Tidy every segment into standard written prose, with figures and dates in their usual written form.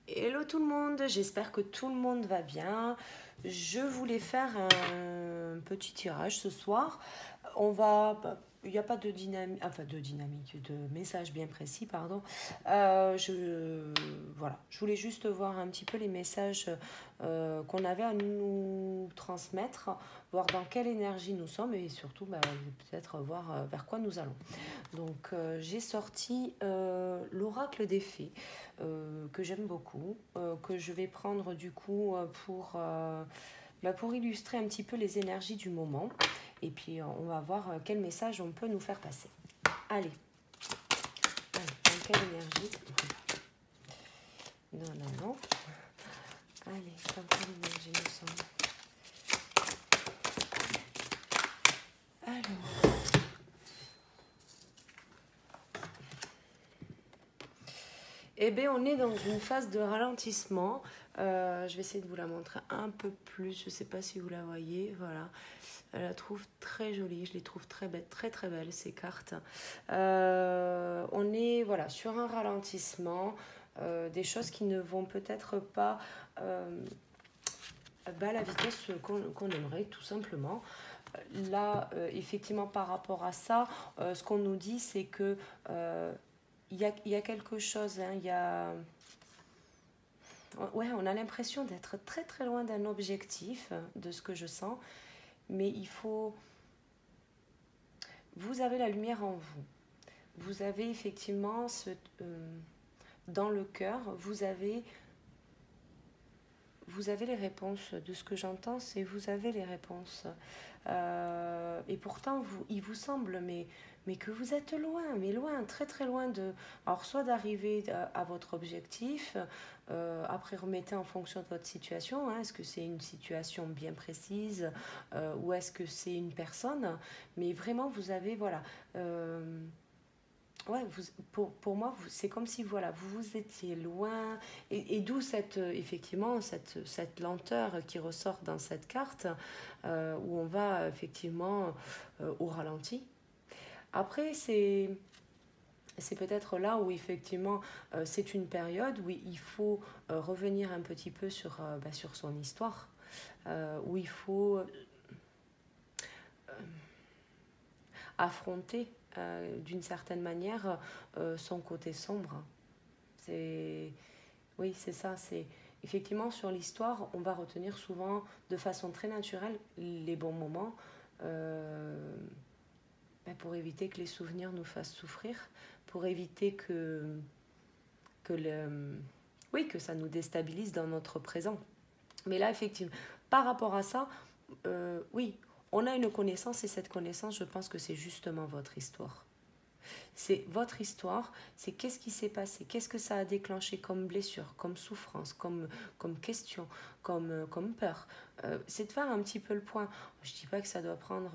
Hello tout le monde, j'espère que tout le monde va bien. Je voulais faire un petit tirage ce soir. Il n'y a pas de dynamique, de message bien précis, pardon. Voilà, je voulais juste voir un petit peu les messages qu'on avait à nous transmettre, voir dans quelle énergie nous sommes et surtout peut-être voir vers quoi nous allons. Donc j'ai sorti l'oracle des fées que j'aime beaucoup, que je vais prendre du coup pour illustrer un petit peu les énergies du moment. Et puis on va voir quel message on peut nous faire passer. Allez, dans quelle énergie? Non, non, non. Allez, dans quelle énergie nous sommes? Alors, eh bien, on est dans une phase de ralentissement. Je vais essayer de vous la montrer un peu plus. Je ne sais pas si vous la voyez. Voilà. Je la trouve très jolie. Je les trouve très belles, très très belles ces cartes. On est voilà, sur un ralentissement. Des choses qui ne vont peut-être pas à la vitesse qu'on aimerait, tout simplement. Là, effectivement, par rapport à ça, ce qu'on nous dit, c'est que il y a quelque chose, hein, ouais, on a l'impression d'être très très loin d'un objectif, de ce que je sens, mais il faut... Vous avez la lumière en vous. Vous avez effectivement dans le cœur, vous avez les réponses. De ce que j'entends, c'est vous avez les réponses. Et pourtant, il vous semble, mais que vous êtes loin, mais loin, très très loin de... Alors, soit d'arriver à votre objectif, après remettez en fonction de votre situation, hein, est-ce que c'est une situation bien précise, ou est-ce que c'est une personne, mais vraiment, vous avez, voilà... Ouais, pour moi, c'est comme si voilà, vous étiez loin, et d'où effectivement cette lenteur qui ressort dans cette carte, où on va effectivement au ralenti. Après, c'est peut-être là où effectivement c'est une période où il faut revenir un petit peu sur son histoire, où il faut affronter d'une certaine manière son côté sombre. C'est Oui, c'est ça. C'est effectivement sur l'histoire, on va retenir souvent de façon très naturelle les bons moments, euh, pour éviter que les souvenirs nous fassent souffrir, pour éviter que oui, que ça nous déstabilise dans notre présent. Mais là, effectivement, par rapport à ça, oui, on a une connaissance et cette connaissance, je pense que c'est justement votre histoire. C'est votre histoire, c'est qu'est-ce qui s'est passé, qu'est-ce que ça a déclenché comme blessure, comme souffrance, comme question, comme peur. C'est de faire un petit peu le point. Je ne dis pas que ça doit prendre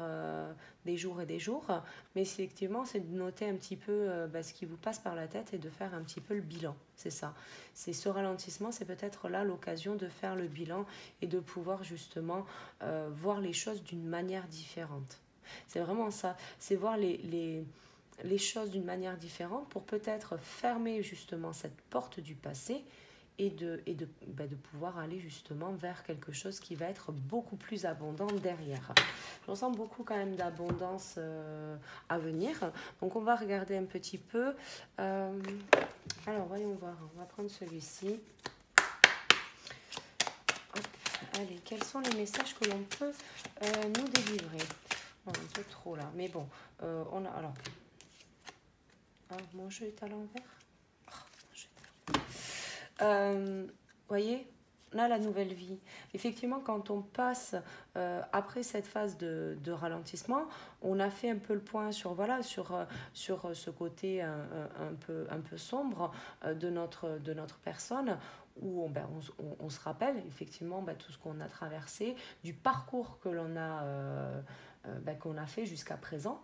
des jours et des jours, mais effectivement, c'est de noter un petit peu ce qui vous passe par la tête et de faire un petit peu le bilan. C'est ça. C'est ce ralentissement, c'est peut-être là l'occasion de faire le bilan et de pouvoir justement voir les choses d'une manière différente. C'est vraiment ça. C'est voir les choses d'une manière différente pour peut-être fermer justement cette porte du passé et de pouvoir aller justement vers quelque chose qui va être beaucoup plus abondant derrière. Je ressens beaucoup quand même d'abondance à venir. Donc on va regarder un petit peu. Alors voyons voir, on va prendre celui-ci. Hop, allez, quels sont les messages que l'on peut nous délivrer? Un peu trop là, mais bon, on a... Alors, mon jeu est à l'envers. Voyez, on a la nouvelle vie. Effectivement, quand on passe après cette phase de ralentissement, on a fait un peu le point sur voilà sur ce côté un peu sombre de notre personne où on se rappelle effectivement tout ce qu'on a traversé, du parcours que l'on a qu'on a fait jusqu'à présent.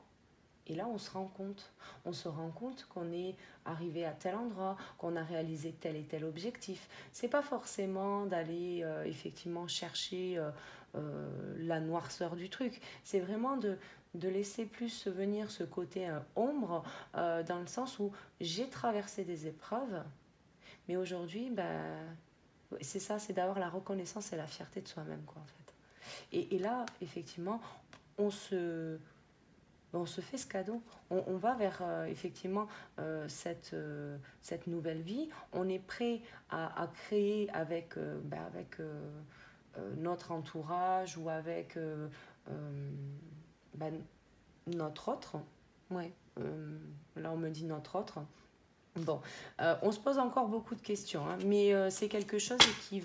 Et là, on se rend compte qu'on est arrivé à tel endroit, qu'on a réalisé tel et tel objectif. C'est pas forcément d'aller effectivement chercher la noirceur du truc. C'est vraiment de laisser plus venir ce côté ombre, dans le sens où j'ai traversé des épreuves, Mais aujourd'hui, c'est ça, c'est d'avoir la reconnaissance et la fierté de soi-même, quoi, en fait. Et là, effectivement, on se, on se fait ce cadeau. On va vers, effectivement, cette nouvelle vie. On est prêt à créer avec, notre entourage ou avec ben, notre autre. Ouais, là, on me dit notre autre. Bon, on se pose encore beaucoup de questions, hein, mais c'est quelque chose qui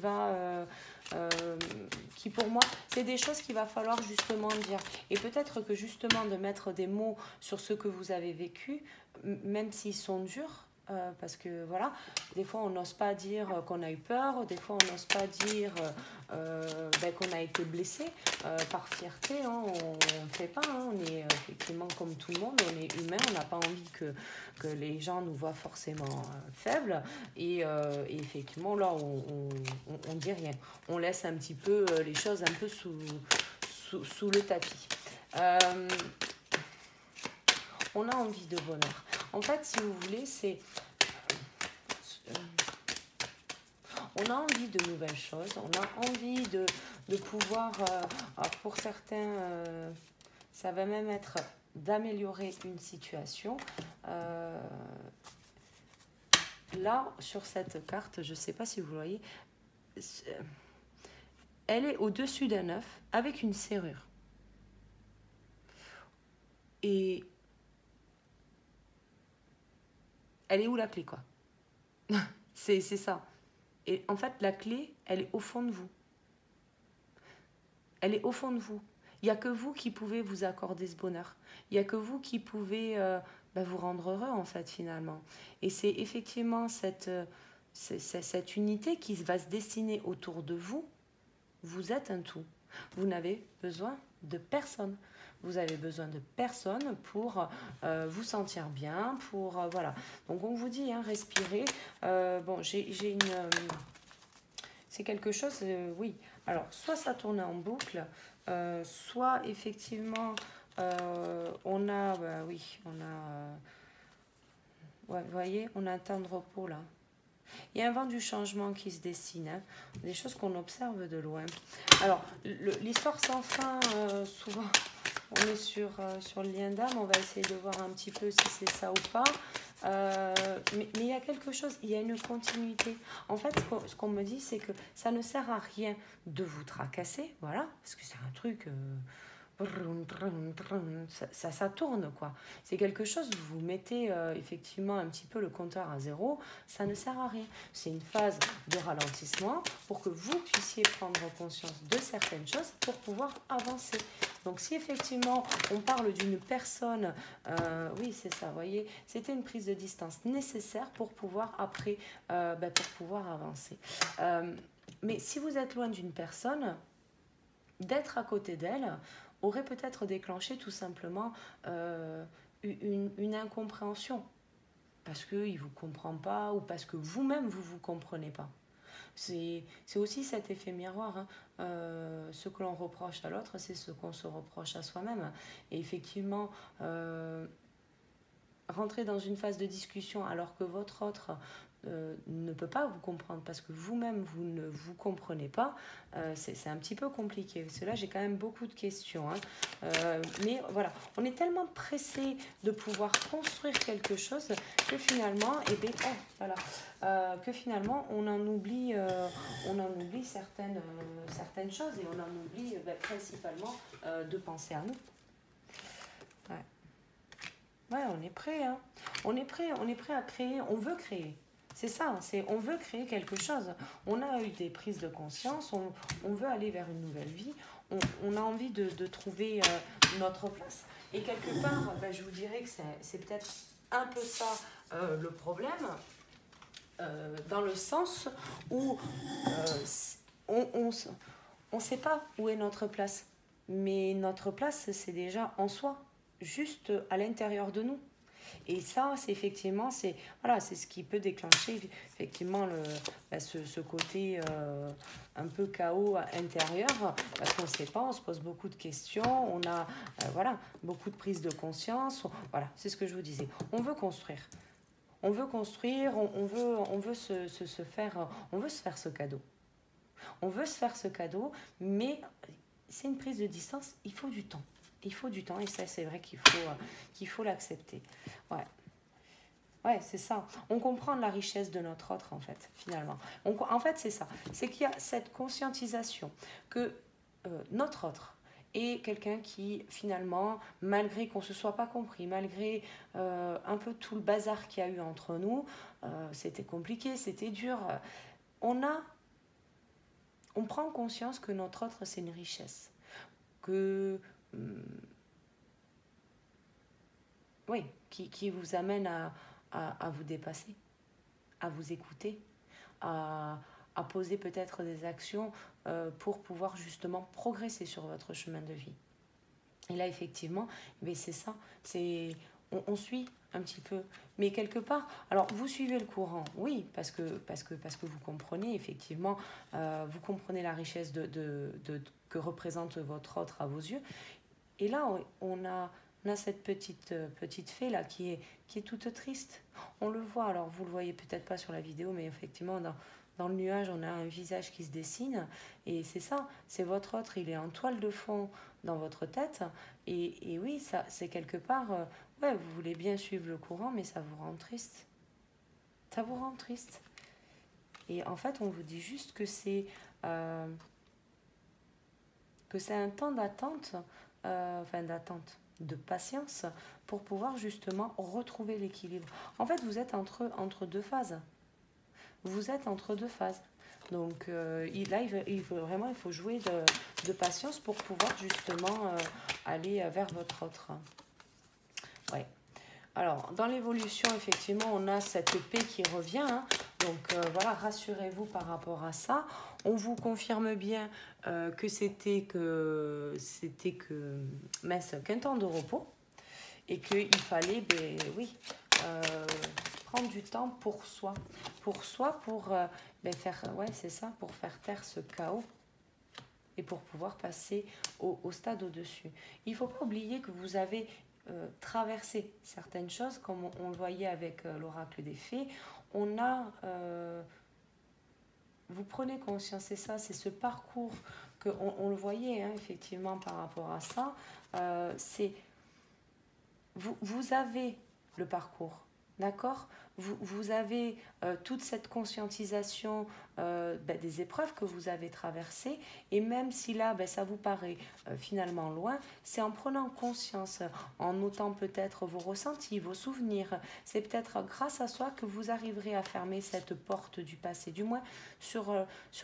qui pour moi, c'est des choses qu'il va falloir justement dire. Et peut-être que justement de mettre des mots sur ce que vous avez vécu, même s'ils sont durs, parce que voilà, des fois on n'ose pas dire qu'on a eu peur, des fois on n'ose pas dire qu'on a été blessé par fierté, hein, on ne fait pas, hein, on est effectivement comme tout le monde, on est humain, on n'a pas envie que les gens nous voient forcément faibles et effectivement là on dit rien, on laisse un petit peu les choses un peu sous le tapis. On a envie de bonheur. En fait, si vous voulez, on a envie de nouvelles choses, on a envie de pouvoir, pour certains, ça va même être d'améliorer une situation. Là, sur cette carte, je ne sais pas si vous voyez, elle est au-dessus d'un œuf avec une serrure. Et elle est où la clé, quoi? C'est ça. Et en fait, la clé, elle est au fond de vous. Elle est au fond de vous. Il n'y a que vous qui pouvez vous accorder ce bonheur. Il n'y a que vous qui pouvez vous rendre heureux, en fait, finalement. Et c'est effectivement cette unité qui va se dessiner autour de vous. Vous êtes un tout. Vous n'avez besoin de personne. Vous avez besoin de personne pour vous sentir bien, pour voilà. Donc on vous dit, hein, respirez. Bon, j'ai une... c'est quelque chose, oui. Alors, soit ça tourne en boucle, soit effectivement, on a... oui, on a... ouais, vous voyez, on a un temps de repos là. Il y a un vent du changement qui se dessine, hein, des choses qu'on observe de loin. Alors, l'histoire sans fin, souvent, on est sur le lien d'âme, on va essayer de voir un petit peu si c'est ça ou pas. Mais il y a quelque chose, il y a une continuité. En fait, ce qu'on me dit, c'est que ça ne sert à rien de vous tracasser, voilà, parce que c'est un truc... ça tourne, quoi. C'est quelque chose, vous mettez effectivement un petit peu le compteur à zéro, ça ne sert à rien. C'est une phase de ralentissement pour que vous puissiez prendre conscience de certaines choses pour pouvoir avancer. Donc si effectivement on parle d'une personne, oui c'est ça, vous voyez, c'était une prise de distance nécessaire pour pouvoir après, pour pouvoir avancer. Mais si vous êtes loin d'une personne, d'être à côté d'elle aurait peut-être déclenché tout simplement une incompréhension. Parce qu'il ne vous comprend pas ou parce que vous-même, vous ne vous comprenez pas. C'est aussi cet effet miroir. Hein. Ce que l'on reproche à l'autre, c'est ce qu'on se reproche à soi-même. Et effectivement, rentrer dans une phase de discussion alors que votre autre ne peut pas vous comprendre parce que vous-même vous ne vous comprenez pas, c'est un petit peu compliqué. Parce que là j'ai quand même beaucoup de questions, hein. Mais voilà, on est tellement pressé de pouvoir construire quelque chose que finalement, que finalement on en oublie certaines choses et on en oublie principalement de penser à nous. Ouais. Ouais, on est prêt, hein. On est prêt à créer, on veut créer. C'est ça, on veut créer quelque chose. On a eu des prises de conscience, on veut aller vers une nouvelle vie, on a envie de trouver notre place. Et quelque part, je vous dirais que c'est peut-être un peu ça le problème, dans le sens où on ne sait pas où est notre place. Mais notre place, c'est déjà en soi, juste à l'intérieur de nous. Et ça, c'est effectivement, c'est ce qui peut déclencher effectivement ce côté un peu chaos intérieur, parce qu'on ne sait pas, on se pose beaucoup de questions, on a beaucoup de prise de conscience. Voilà, c'est ce que je vous disais. On veut construire. On veut construire, on veut se faire, on veut se faire ce cadeau. On veut se faire ce cadeau, mais c'est une prise de distance, il faut du temps. Il faut du temps, et ça, c'est vrai qu'il faut l'accepter. Ouais. Ouais, c'est ça. On comprend la richesse de notre autre, en fait, finalement. En fait, c'est ça. C'est qu'il y a cette conscientisation que notre autre est quelqu'un qui, finalement, malgré qu'on ne se soit pas compris, malgré un peu tout le bazar qu'il y a eu entre nous, c'était compliqué, c'était dur, on a, on prend conscience que notre autre, c'est une richesse. Que, oui, qui vous amène à vous dépasser, à vous écouter, à, à poser peut-être des actions pour pouvoir justement progresser sur votre chemin de vie. Et là, effectivement, mais c'est ça, on suit un petit peu. Mais quelque part, alors vous suivez le courant, oui, parce que vous comprenez, effectivement, vous comprenez la richesse que représente votre autre à vos yeux. Et là, on a cette petite fée là qui est toute triste. On le voit, alors vous le voyez peut-être pas sur la vidéo, mais effectivement, dans le nuage, on a un visage qui se dessine. Et c'est ça, c'est votre autre, il est en toile de fond dans votre tête. Et oui, ça, c'est quelque part, ouais, vous voulez bien suivre le courant, mais ça vous rend triste. Ça vous rend triste. Et en fait, on vous dit juste euh, que c'est un temps d'attente, enfin d'attente, de patience, pour pouvoir justement retrouver l'équilibre. En fait, vous êtes entre deux phases. Vous êtes entre deux phases. Donc là, il faut jouer de patience pour pouvoir justement aller vers votre autre. Ouais. Alors, dans l'évolution, effectivement, on a cette paix qui revient. Hein. Donc, voilà, rassurez-vous par rapport à ça. On vous confirme bien que c'était qu'un temps de repos et qu'il fallait, ben, oui, prendre du temps pour soi. Pour soi, pour faire, ouais, c'est ça, pour faire taire ce chaos et pour pouvoir passer au stade au-dessus. Il ne faut pas oublier que vous avez traversé certaines choses, comme on le voyait avec l'oracle des fées. Vous prenez conscience, c'est ça, c'est ce parcours on le voyait hein, effectivement par rapport à ça. Vous avez le parcours, d'accord? Vous avez toute cette conscientisation des épreuves que vous avez traversées, et même si là, ça vous paraît finalement loin, c'est en prenant conscience, en notant peut-être vos ressentis, vos souvenirs, c'est peut-être grâce à soi que vous arriverez à fermer cette porte du passé, du moins sur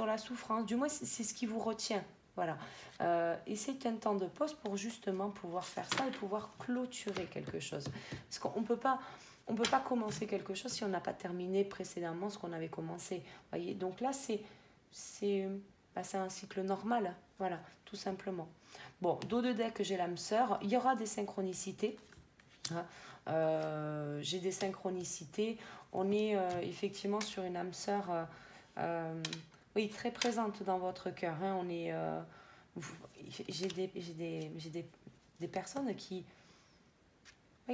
la souffrance, du moins c'est ce qui vous retient. Voilà. Et c'est un temps de pause pour justement pouvoir faire ça et pouvoir clôturer quelque chose. Parce qu'on ne peut pas commencer quelque chose si on n'a pas terminé précédemment ce qu'on avait commencé. Voyez. Donc là, c'est un cycle normal. Voilà, tout simplement. Bon, dos de deck, j'ai l'âme sœur. Il y aura des synchronicités. Hein. J'ai des synchronicités. On est effectivement sur une âme sœur... oui, très présente dans votre cœur. Hein. On est, j'ai des personnes qui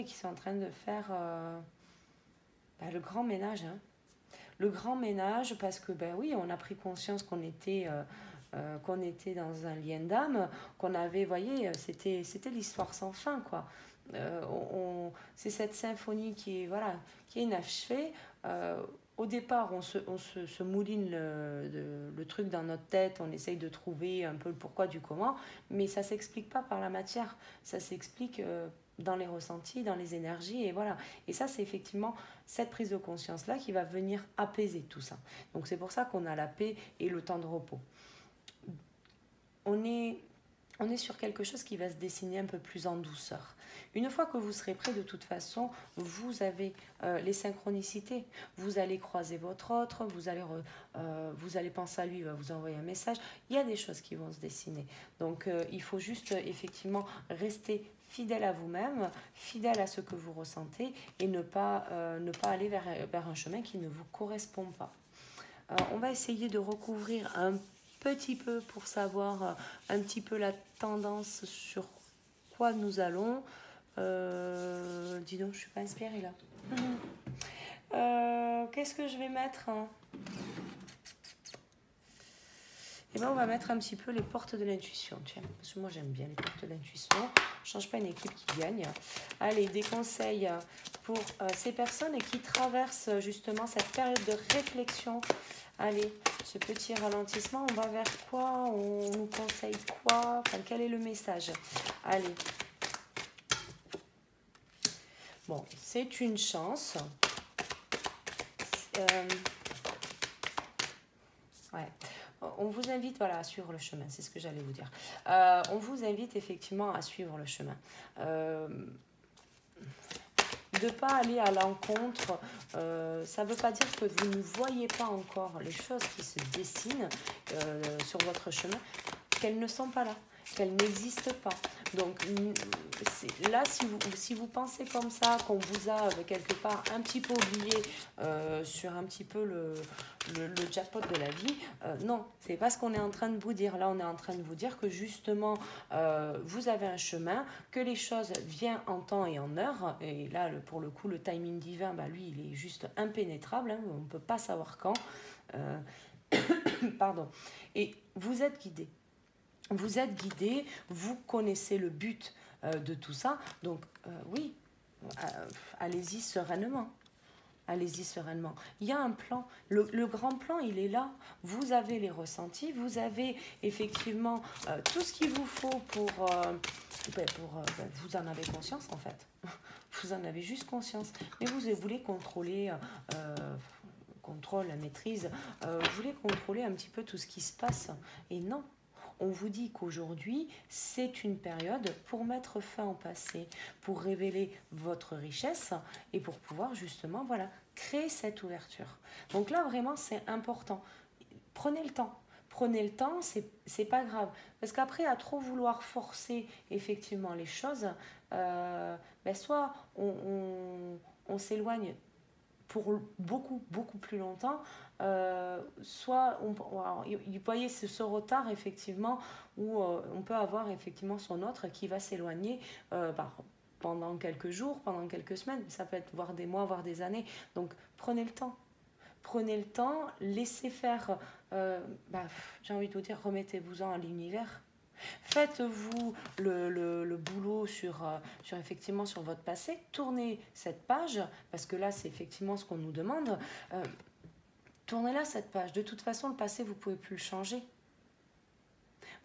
sont en train de faire le grand ménage. Hein. Le grand ménage parce que, oui, on a pris conscience qu'on était dans un lien d'âme, qu'on avait, voyez, c'était l'histoire sans fin, quoi. C'est cette symphonie qui est inachevée. Au départ, on se mouline le truc dans notre tête, on essaye de trouver un peu le pourquoi du comment, mais ça ne s'explique pas par la matière, ça s'explique dans les ressentis, dans les énergies, et voilà. Et ça, c'est effectivement cette prise de conscience-là qui va venir apaiser tout ça. Donc c'est pour ça qu'on a la paix et le temps de repos. On est sur quelque chose qui va se dessiner un peu plus en douceur. Une fois que vous serez prêt, de toute façon, vous avez les synchronicités. Vous allez croiser votre autre, vous allez penser à lui, il va vous envoyer un message. Il y a des choses qui vont se dessiner. Donc, il faut juste, effectivement, rester fidèle à vous-même, fidèle à ce que vous ressentez et ne pas aller vers un chemin qui ne vous correspond pas. On va essayer de recouvrir un petit peu pour savoir un petit peu la tendance sur quoi nous allons. Dis donc, je suis pas inspirée là. qu'est-ce que je vais mettre, hein? Et bien, on va mettre un petit peu les portes de l'intuition, tiens, parce que moi j'aime bien les portes de l'intuition. Je ne change pas une équipe qui gagne. Allez, des conseils pour ces personnes qui traversent justement cette période de réflexion. Allez, ce petit ralentissement, on va vers quoi? On nous conseille quoi? Enfin, quel est le message? Allez. Bon, c'est une chance. Ouais. On vous invite voilà, à suivre le chemin, c'est ce que j'allais vous dire. On vous invite effectivement à suivre le chemin. De ne pas aller à l'encontre, ça ne veut pas dire que vous ne voyez pas encore les choses qui se dessinent sur votre chemin, qu'elles ne sont pas là, qu'elles n'existent pas. Donc là, si vous pensez comme ça, qu'on vous a quelque part un petit peu oublié sur un petit peu le jackpot de la vie, non, c'est pas ce qu'on est en train de vous dire. Là, on est en train de vous dire que justement, vous avez un chemin, que les choses viennent en temps et en heure. Et là, pour le coup, le timing divin, bah, lui, il est juste impénétrable. Hein, on ne peut pas savoir quand. Pardon. Et vous êtes guidé. Vous êtes guidé, vous connaissez le but de tout ça. Donc, oui, allez-y sereinement. Allez-y sereinement. Il y a un plan. Le grand plan, il est là. Vous avez les ressentis. Vous avez effectivement tout ce qu'il vous faut pour vous en avez conscience, en fait. Vous en avez juste conscience. Mais vous voulez contrôler... contrôle, la maîtrise. Vous voulez contrôler un petit peu tout ce qui se passe. Et non. On vous dit qu'aujourd'hui, c'est une période pour mettre fin au passé, pour révéler votre richesse et pour pouvoir justement voilà, créer cette ouverture. Donc là, vraiment, c'est important. Prenez le temps. Prenez le temps, c'est pas grave. Parce qu'après, à trop vouloir forcer effectivement les choses, soit on s'éloigne pour beaucoup, beaucoup plus longtemps, soit, vous voyez, ce retard, effectivement, où on peut avoir, effectivement, son autre qui va s'éloigner pendant quelques jours, pendant quelques semaines, ça peut être voire des mois, voire des années. Donc, prenez le temps. Prenez le temps, laissez faire, j'ai envie de vous dire, remettez-vous-en à l'univers. Faites-vous le boulot sur effectivement sur votre passé, tournez cette page, parce que là c'est effectivement ce qu'on nous demande, tournez-la cette page. De toute façon, le passé, vous ne pouvez plus le changer.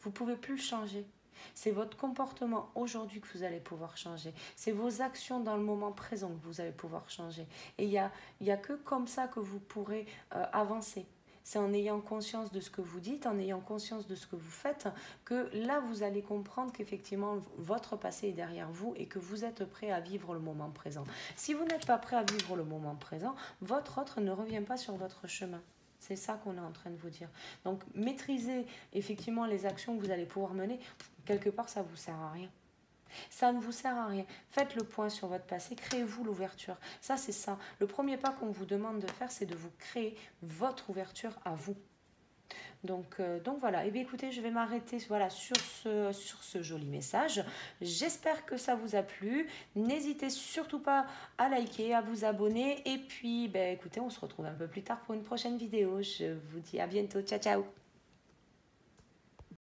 Vous ne pouvez plus le changer. C'est votre comportement aujourd'hui que vous allez pouvoir changer. C'est vos actions dans le moment présent que vous allez pouvoir changer. Et il y a que comme ça que vous pourrez avancer. C'est en ayant conscience de ce que vous dites, en ayant conscience de ce que vous faites, que là, vous allez comprendre qu'effectivement, votre passé est derrière vous et que vous êtes prêt à vivre le moment présent. Si vous n'êtes pas prêt à vivre le moment présent, votre autre ne revient pas sur votre chemin. C'est ça qu'on est en train de vous dire. Donc, maîtrisez effectivement les actions que vous allez pouvoir mener. Quelque part, ça ne vous sert à rien. Ça ne vous sert à rien. Faites le point sur votre passé, créez-vous l'ouverture. Ça, c'est ça. Le premier pas qu'on vous demande de faire, c'est de vous créer votre ouverture à vous. Donc voilà, et bien écoutez, je vais m'arrêter voilà, sur ce joli message. J'espère que ça vous a plu. N'hésitez surtout pas à liker, à vous abonner. Et puis, écoutez, on se retrouve un peu plus tard pour une prochaine vidéo. Je vous dis à bientôt. Ciao, ciao.